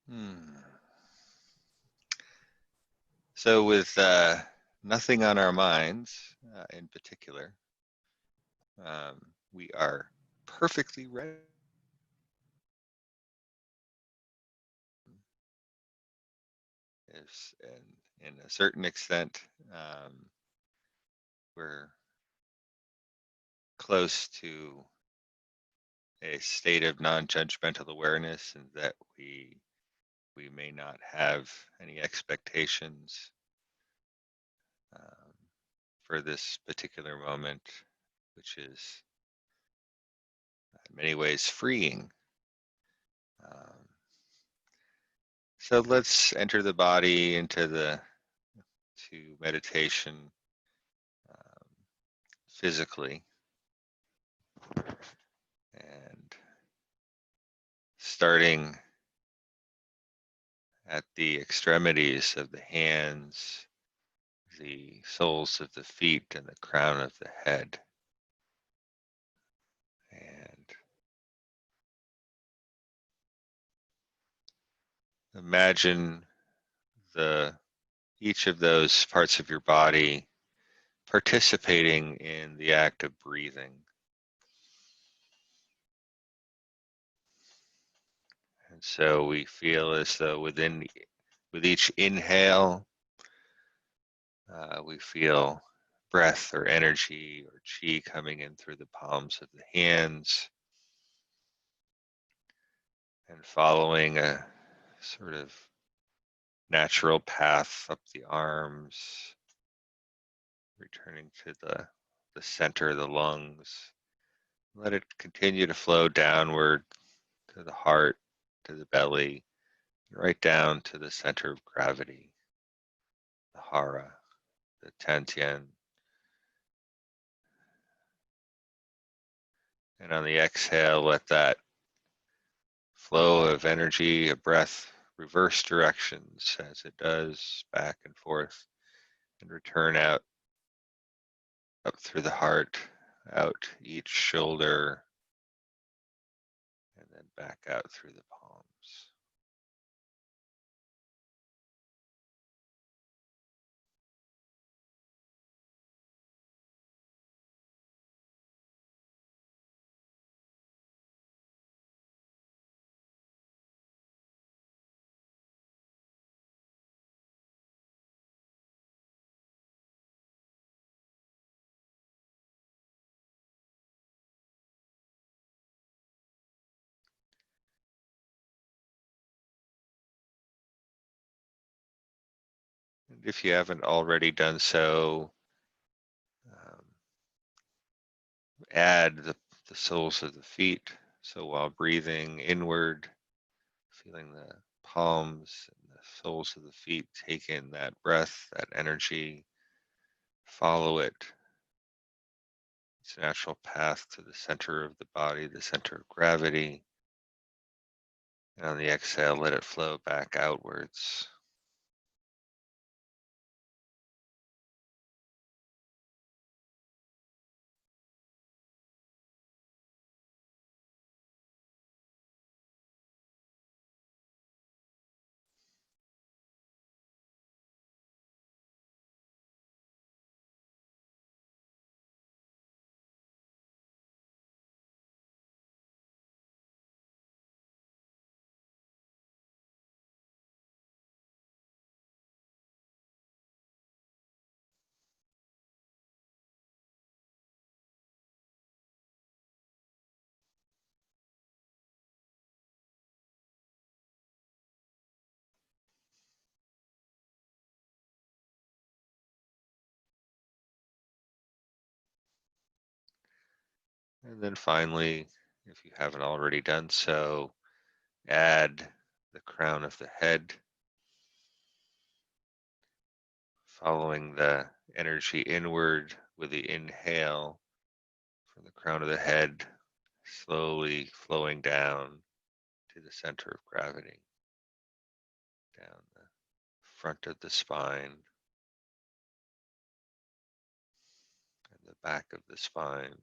Hmm. So with nothing on our minds in particular, um, we are perfectly ready. In a certain extent, we're close to a state of non-judgmental awareness, and that we may not have any expectations um, for this particular moment, which is in many ways freeing. Um, so let's enter the body to meditation um, physically, and starting at the extremities of the hands, the soles of the feet, and the crown of the head. And imagine the each of those parts of your body participating in the act of breathing. And so we feel as though with each inhale, we feel breath or energy or chi coming in through the palms of the hands and following a sort of natural path up the arms, returning to the center of the lungs. Let it continue to flow downward to the heart, to the belly, right down to the center of gravity, the hara, the tantien. And on the exhale, let that flow of energy, a breath, reverse directions as it does, back and forth, and return out up through the heart, out each shoulder, and then back out through the palms. And if you haven't already done so, um, add the soles of the feet. So while breathing inward, feeling the palms and the soles of the feet take in that breath, that energy, follow it, its natural path to the center of the body, the center of gravity. And on the exhale, let it flow back outwards. And then finally, if you haven't already done so, add the crown of the head, following the energy inward with the inhale from the crown of the head, slowly flowing down to the center of gravity, down the front of the spine and the back of the spine.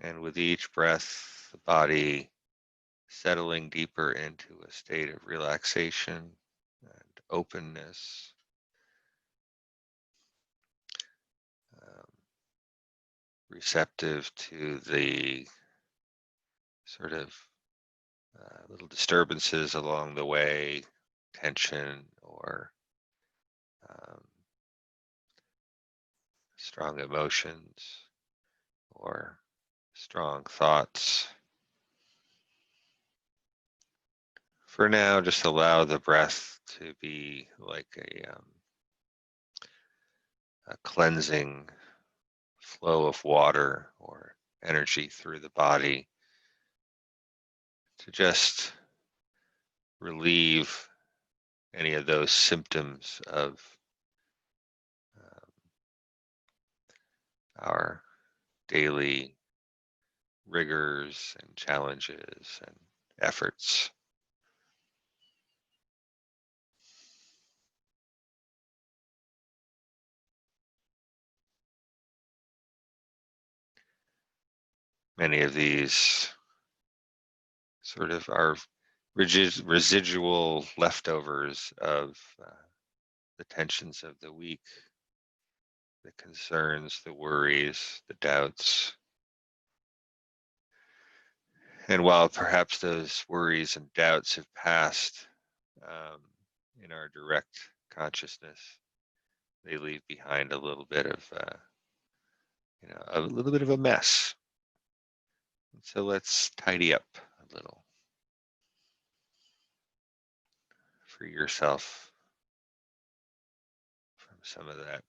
And with each breath, the body settling deeper into a state of relaxation and openness, um, receptive to the sort of little disturbances along the way, tension or um, strong emotions or strong thoughts. For now, just allow the breath to be like a cleansing flow of water or energy through the body to just relieve any of those symptoms of um, our daily rigors and challenges and efforts. Many of these sort of are residual leftovers of the tensions of the week, the concerns, the worries, the doubts. And while perhaps those worries and doubts have passed um, in our direct consciousness, they leave behind a little bit of, a little bit of a mess. And so let's tidy up a little. Free yourself from some of that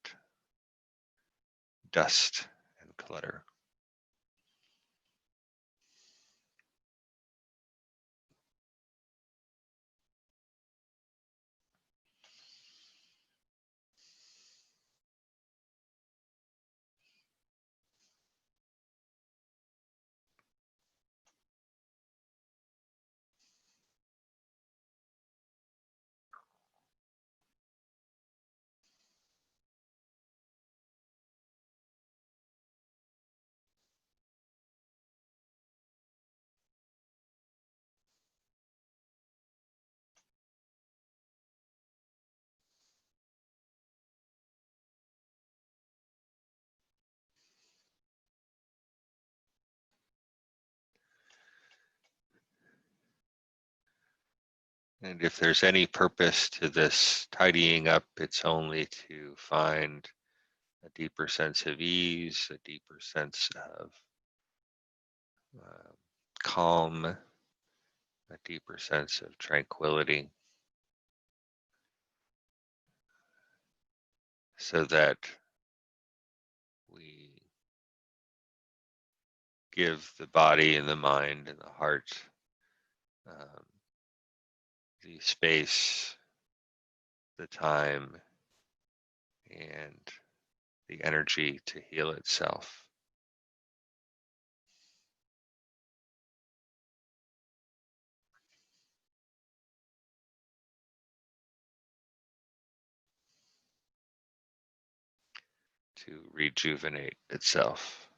dust and clutter. And if there's any purpose to this tidying up, it's only to find a deeper sense of ease, a deeper sense of uh, calm, a deeper sense of tranquility, so that we give the body and the mind and the heart um, the space, the time, and the energy to heal itself. To rejuvenate itself.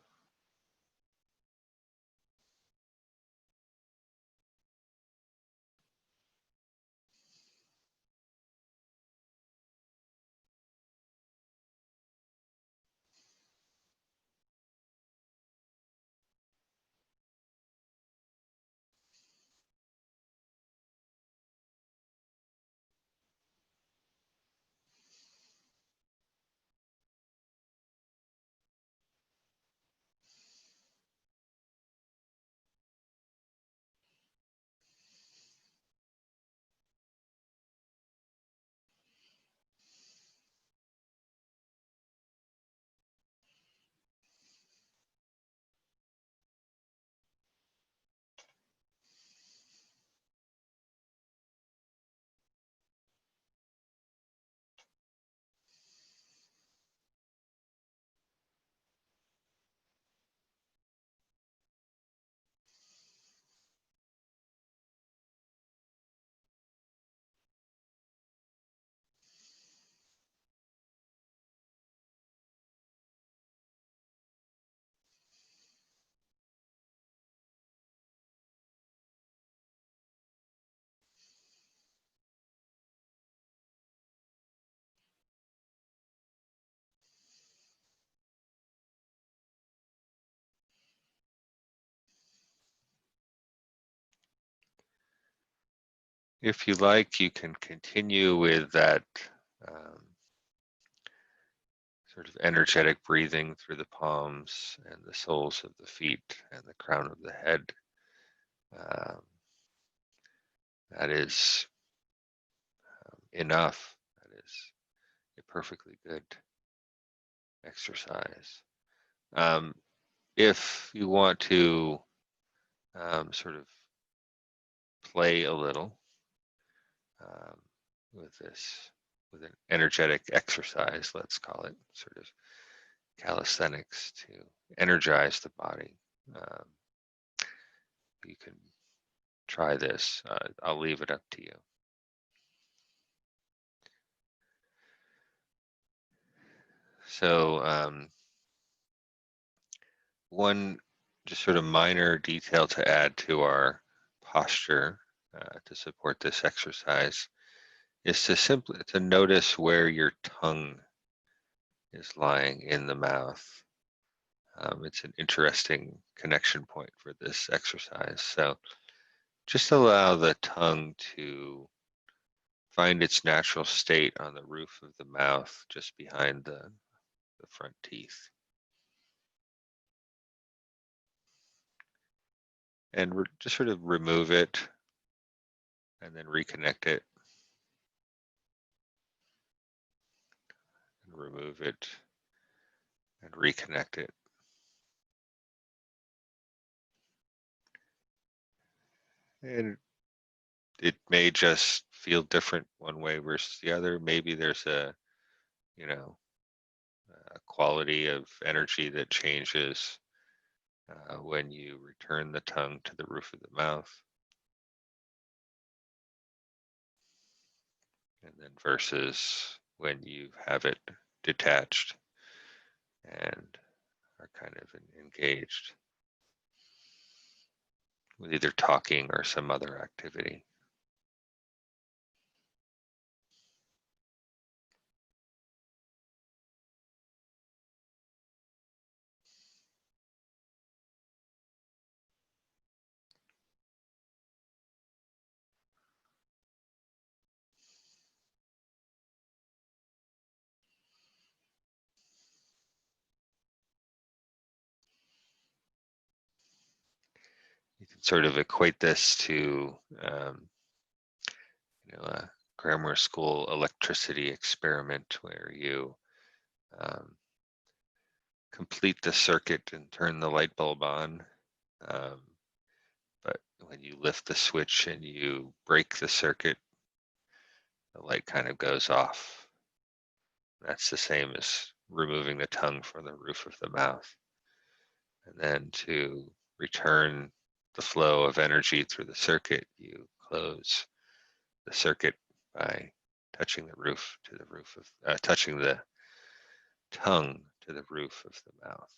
If you like, you can continue with that um, sort of energetic breathing through the palms and the soles of the feet and the crown of the head. Um, that is enough. That is a perfectly good exercise. Um, if you want to sort of play a little um, with this, with an energetic exercise, let's call it, sort of calisthenics to energize the body, um, you can try this. I'll leave it up to you. So one just sort of minor detail to add to our posture to support this exercise is to simply to notice where your tongue is lying in the mouth. It's an interesting connection point for this exercise. So just allow the tongue to find its natural state on the roof of the mouth, just behind the front teeth. And just sort of remove it and then reconnect it, and remove it and reconnect it. And it may just feel different one way versus the other. Maybe there's you know, a quality of energy that changes when you return the tongue to the roof of the mouth, and then versus when you have it detached and are kind of engaged with either talking or some other activity. You can sort of equate this to a grammar school electricity experiment where you um, complete the circuit and turn the light bulb on. Um, but when you lift the switch and you break the circuit, the light kind of goes off. That's the same as removing the tongue from the roof of the mouth. And then to return the flow of energy through the circuit, you close the circuit by touching the roof of, touching the tongue to the roof of the mouth.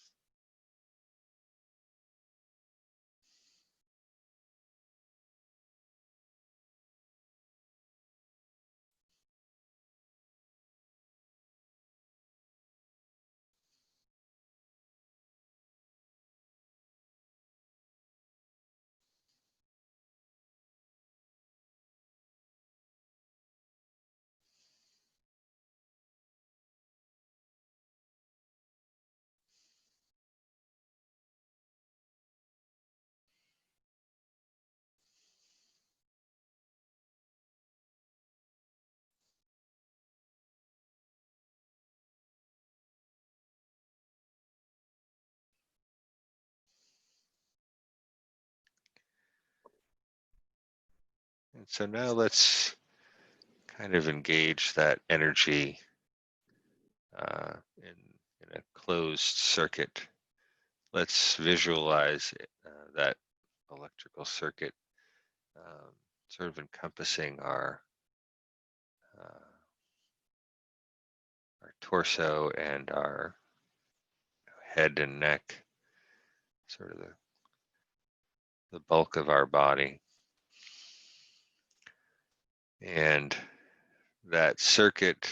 And so now let's kind of engage that energy in a closed circuit. Let's visualize that electrical circuit sort of encompassing uh, our torso and our head and neck, sort of the bulk of our body. And that circuit,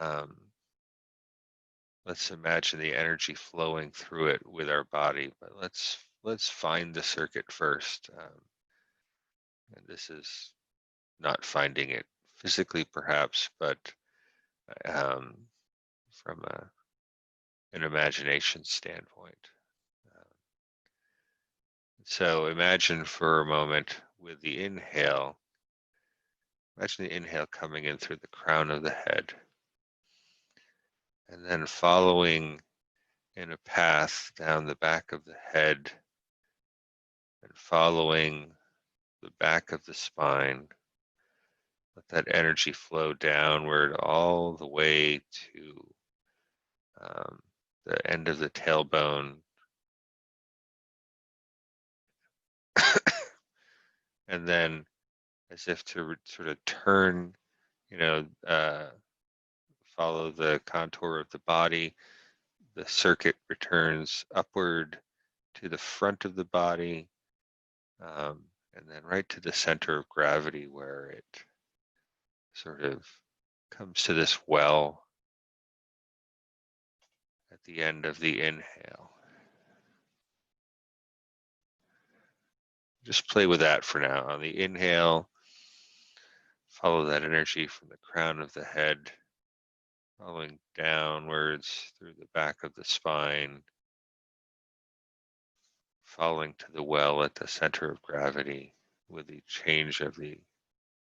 um, let's imagine the energy flowing through it with our body, but let's find the circuit first. And this is not finding it physically, perhaps, but um, from an imagination standpoint. Uh, so imagine for a moment with the inhale, imagine the inhale coming in through the crown of the head and then following in a path down the back of the head and following the back of the spine. Let that energy flow downward all the way to um, the end of the tailbone. And then, as if to sort of turn, you know, follow the contour of the body, the circuit returns upward to the front of the body, and then right to the center of gravity where it sort of comes to this well at the end of the inhale. Just play with that for now. On the inhale, follow that energy from the crown of the head, following downwards through the back of the spine, falling to the well at the center of gravity with the change of the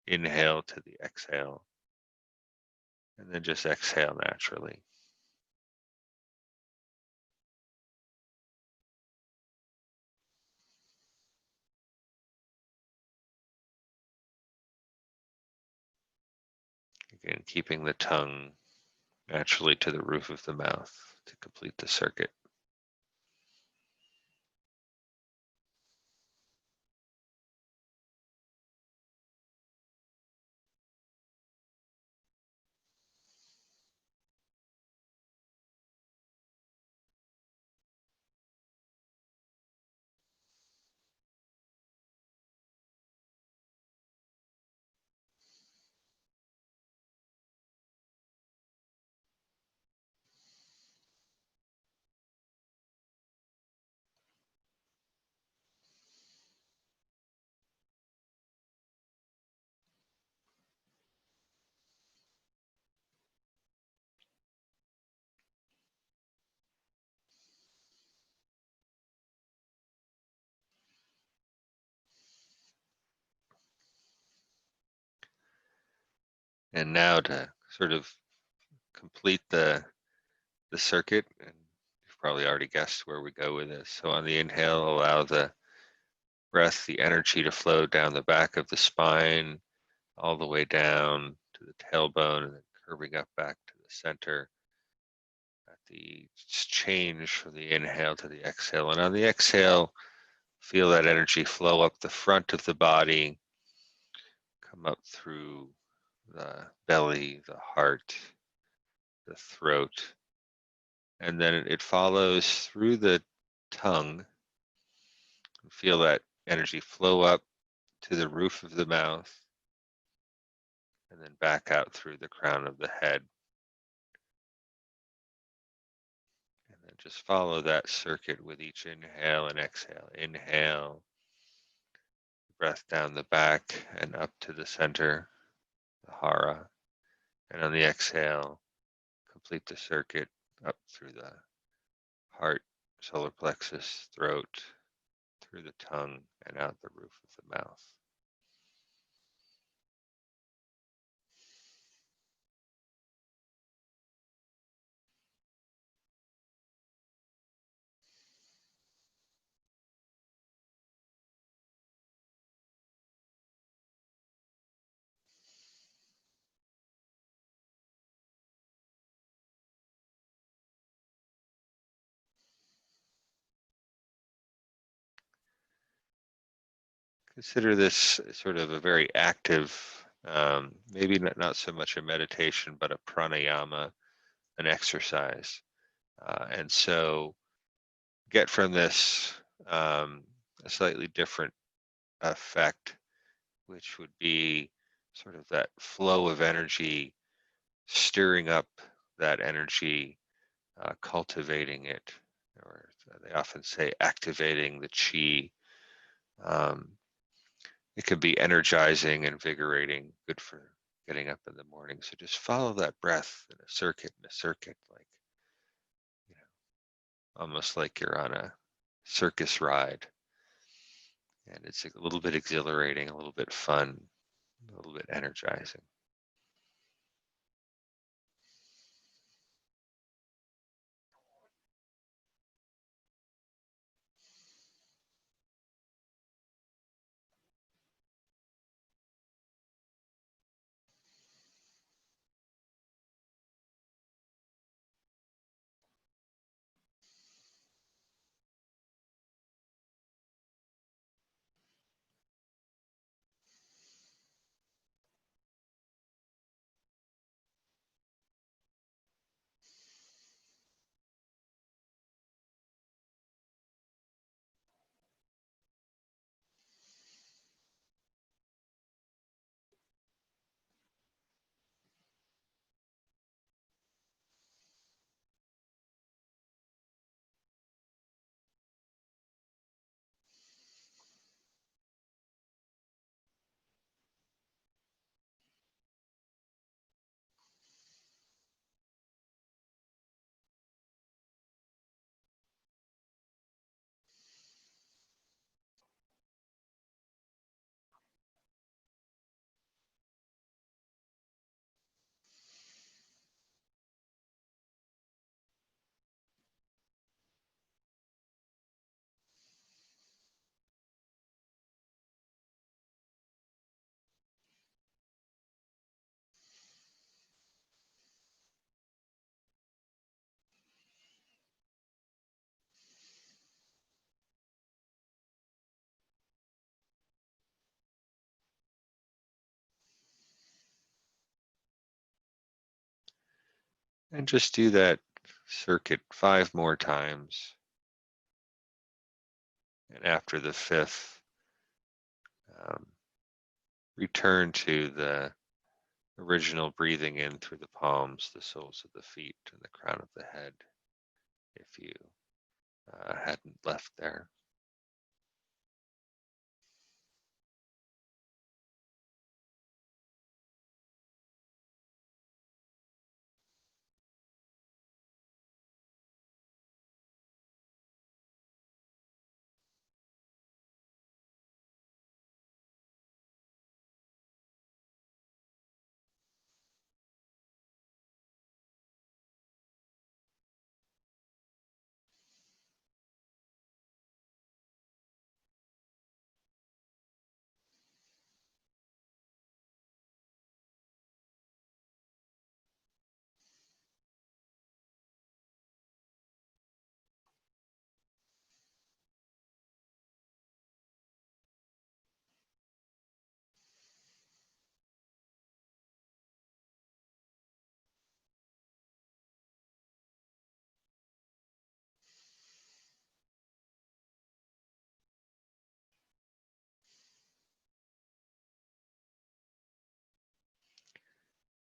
inhale to the exhale, and then just exhale naturally. Again, keeping the tongue naturally to the roof of the mouth to complete the circuit. And now to sort of complete the circuit, and you've probably already guessed where we go with this. So on the inhale, allow the breath, the energy to flow down the back of the spine, all the way down to the tailbone, and then curving up back to the center at the change from the inhale to the exhale. And on the exhale, feel that energy flow up the front of the body, come up through the belly, the heart, the throat, and then it follows through the tongue. Feel that energy flow up to the roof of the mouth and then back out through the crown of the head. And then just follow that circuit with each inhale and exhale. Inhale, breath down the back and up to the center, the hara. And on the exhale, complete the circuit up through the heart, solar plexus, throat, through the tongue, and out the roof of the mouth. Consider this sort of a very active, maybe not so much a meditation, but a pranayama, an exercise. And so get from this a slightly different effect, which would be sort of that flow of energy, stirring up that energy, cultivating it, or they often say activating the chi. Um, it can be energizing, invigorating, good for getting up in the morning. So just follow that breath in a circuit, like, you know, almost like you're on a circus ride. And it's a little bit exhilarating, a little bit fun, a little bit energizing. And just do that circuit 5 more times. And after the fifth, um, return to the original breathing in through the palms, the soles of the feet, and the crown of the head, if you hadn't left there.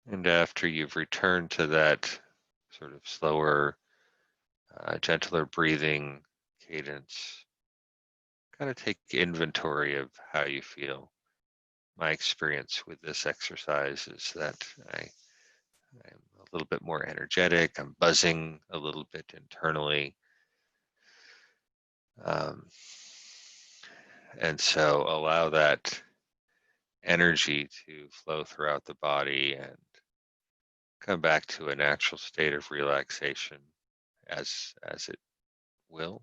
And after you've returned to that sort of slower, gentler breathing cadence, kind of take inventory of how you feel. My experience with this exercise is that I'm a little bit more energetic. I'm buzzing a little bit internally. Um, and so allow that energy to flow throughout the body and come back to a natural state of relaxation as it will.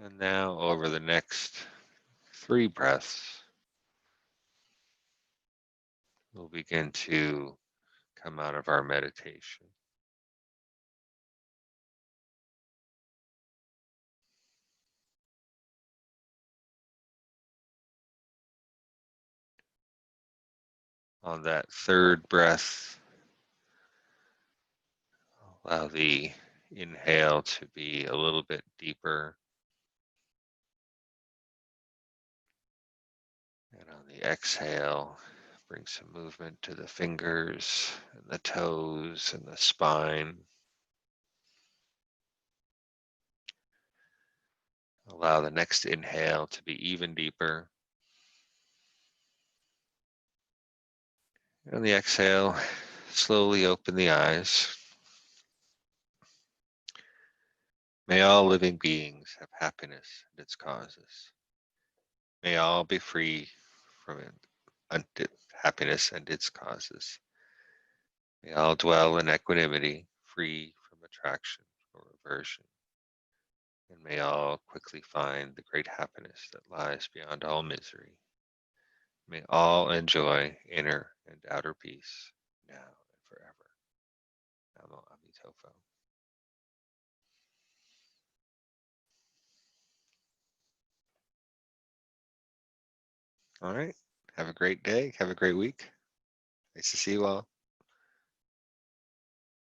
And now over the next 3 breaths, we'll begin to come out of our meditation. On that 3rd breath, allow the inhale to be a little bit deeper. And on the exhale, bring some movement to the fingers and the toes and the spine. Allow the next inhale to be even deeper. And the exhale, slowly open the eyes. May all living beings have happiness and its causes. May all be free from happiness and its causes. May all dwell in equanimity, free from attraction or aversion. And may all quickly find the great happiness that lies beyond all misery. May all enjoy inner and outer peace now and forever. Namo Amitopo. All right. Have a great day. Have a great week. Nice to see you all.